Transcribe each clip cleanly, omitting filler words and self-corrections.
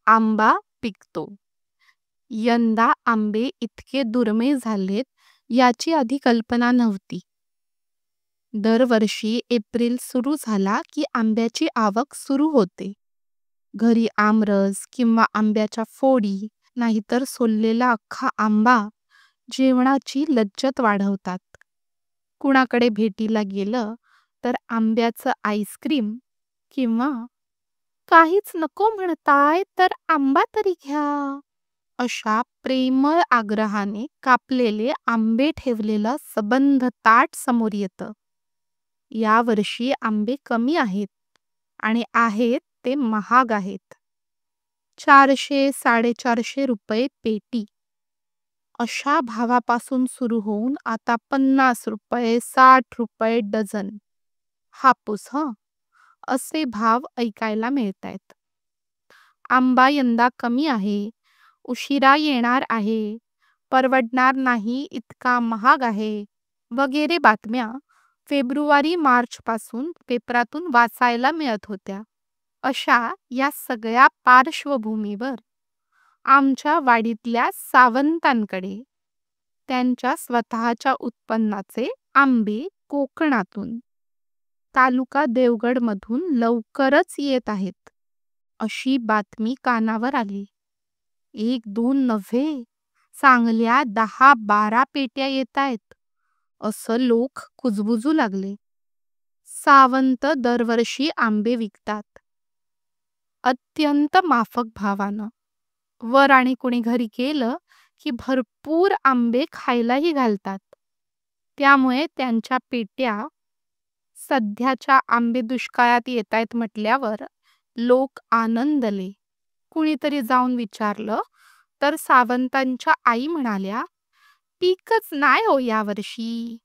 आंबा पिकतो. यंदा आंबे इतके दुर्मिळ झालेत याची आधी कल्पना नव्हती. दरवर्षी एप्रिल सुरू झाला की आंब्याची आवक सुरू होते. घरी आमरस किंवा आंब्याच्या फोडी नाहीतर सोललेला अख्खा आंबा जेवणाची लज्जत वाढवतात. कुणाकडे भेटीला गेलं तर आंब्याचं आईस्क्रीम किंवा काहीच नको म्हणताय तर आंबा तरी घ्या, अशा प्रेमळ आग्रहाने कापलेले आंबे ठेवलेलं सबंध ताट समोर येतं. यावर्षी आंबे कमी आहेत आणि आहेत ते महाग आहेत. 400-450 रुपये पेटी. अशा भावापासून सुरू होऊन आता 50 रुपये, 60 रुपये डझन. हापूस असे भाव ऐकायला मिळतायत. आंबा यंदा कमी आहे, उशिरा येणार आहे, परवडणार नाही इतका महाग आहे, वगैरे बातम्या फेब्रुवारी-मार्चपासून पेपरातून वाचायला मिळत होत्या. अशा या सगळ्या पार्श्वभूमीवर आमच्या वाडीतल्या सावंतांकडे त्यांच्या स्वतःच्या उत्पन्नाचे आंबे कोकणातून, तालुका देवगडमधून लवकरच येत आहेत, अशी बातमी कानावर आली. 1-2 नव्हे, चांगल्या 10-12 पेट्या येतायत, असं लोक कुजबुजू लागले. सावंत दरवर्षी आंबे विकतात, अत्यंत माफक भावानं. वर आणि कुणी घरी केलं की भरपूर आंबे खायलाही घालतात. त्यामुळे त्यांच्या पेट्या सध्याच्या आंबे दुष्काळात येतायत म्हटल्यावर लोक आनंदले. कुणीतरी जाऊन विचारलं तर सावंतांच्या आई म्हणाल्या, पीकच नाही हो यावर्षी,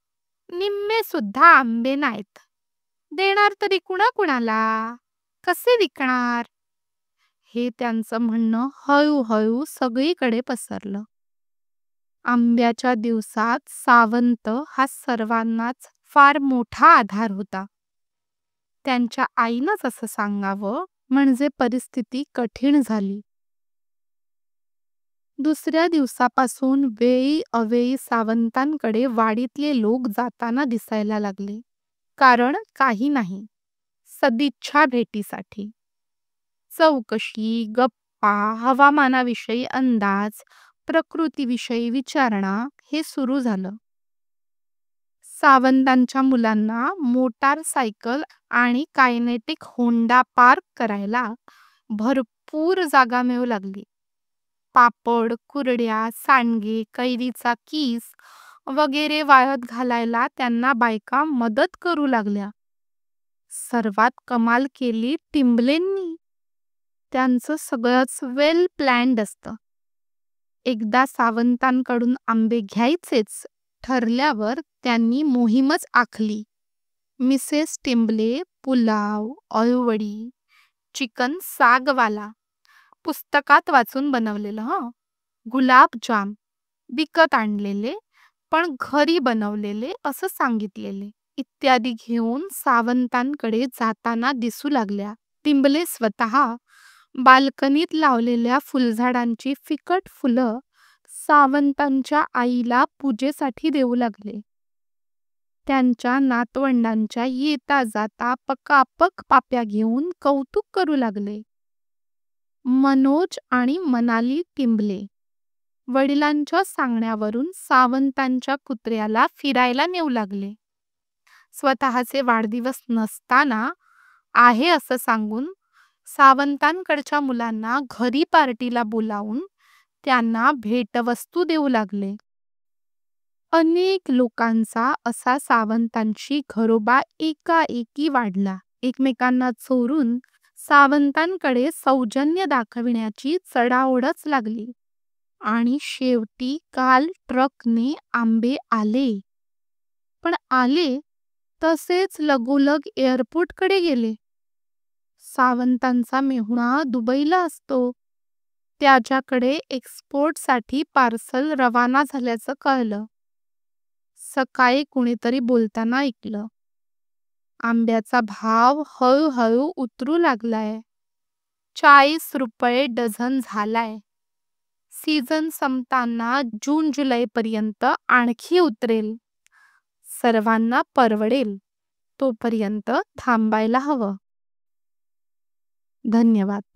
निम्मे सुद्धा आंबे नाहीत, देणार तरी कुणाकुणाला, कसे विकणार? हे त्यांचं म्हणणं हळूहळू सगळीकडे पसरलं. आंब्याच्या दिवसात सावंत हा सर्वांनाच फार मोठा आधार होता. त्यांच्या आईनंच असं सांगावं म्हणजे परिस्थिती कठीण झाली. दुसऱ्या दिवसापासून वेळी अवेळी सावंतांकडे वाडीतले लोक जाताना दिसायला लागले. कारण काही नाही, सदिच्छा भेटीसाठी. चौकशी, गप्पा, हवामानाविषयी अंदाज, प्रकृतीविषयी विचारणा हे सुरू झालं. सावंतांच्या मुलांना मोटारसायकल आणि कायनेटिक होंडा पार्क करायला भरपूर जागा मिळू लागली. पापड, कुरड्या, सांडगे, कैरीचा किस वगैरे वाळत घालायला त्यांना बायका मदत करू लागल्या. सर्वात कमाल केली टिंबलेंनी. त्यांचं सगळंच वेल प्लॅन्ड असतं. एकदा सावंतांकडून आंबे घ्यायचेच ठरल्यावर त्यांनी मोहीमच आखली. मिसेस टिंबले पुलाव, अळूवडी, चिकन सागवाला, पुस्तकात वाचून बनवलेलं गुलाबजाम, विकत आणलेले पण घरी बनवलेले असं सांगितलेले इत्यादी घेऊन सावंतांकडे जाताना दिसू लागल्या. टिंबले स्वतः बाल्कनीत लावलेल्या फुलझाडांची फिकट फुलं सावंतांच्या आईला पूजेसाठी देऊ लागले. त्यांच्या नातवंडांच्या येता जाता पकापक पाप्या घेऊन कौतुक करू लागले. मनोज आणि मनाली टिंबले वडिलांच्या सांगण्यावरून सावंतांच्या कुत्र्याला फिरायला नेऊ लागले. स्वतःचे वाढदिवस नसताना आहे असं सांगून सावंतांकडच्या मुलांना घरी पार्टीला बोलावून त्यांना भेटवस्तू देऊ लागले. अनेक लोकांचा असा सावंतांशी घरोबा एकाएकी वाढला. एकमेकांना चोरून सावंतांकडे सौजन्य दाखविण्याची चढाओढच लागली. आणि शेवटी काल ट्रकने आंबे आले. पण आले तसेच लगोलग एअरपोर्टकडे गेले. सावंतांचा मेहुणा दुबईला असतो. त्याच्याकडे एक्सपोर्टसाठी पार्सल रवाना झाल्याचं कळलं. सकाळी कुणीतरी बोलताना ऐकलं, आंब्याचा भाव हळूहळू उतरू लागलाय. ₹40 डझन झालाय. सीझन संपताना जून-जुलैपर्यंत आणखी उतरेल. सर्वांना परवडेल तोपर्यंत थांबायला हवं. धन्यवाद.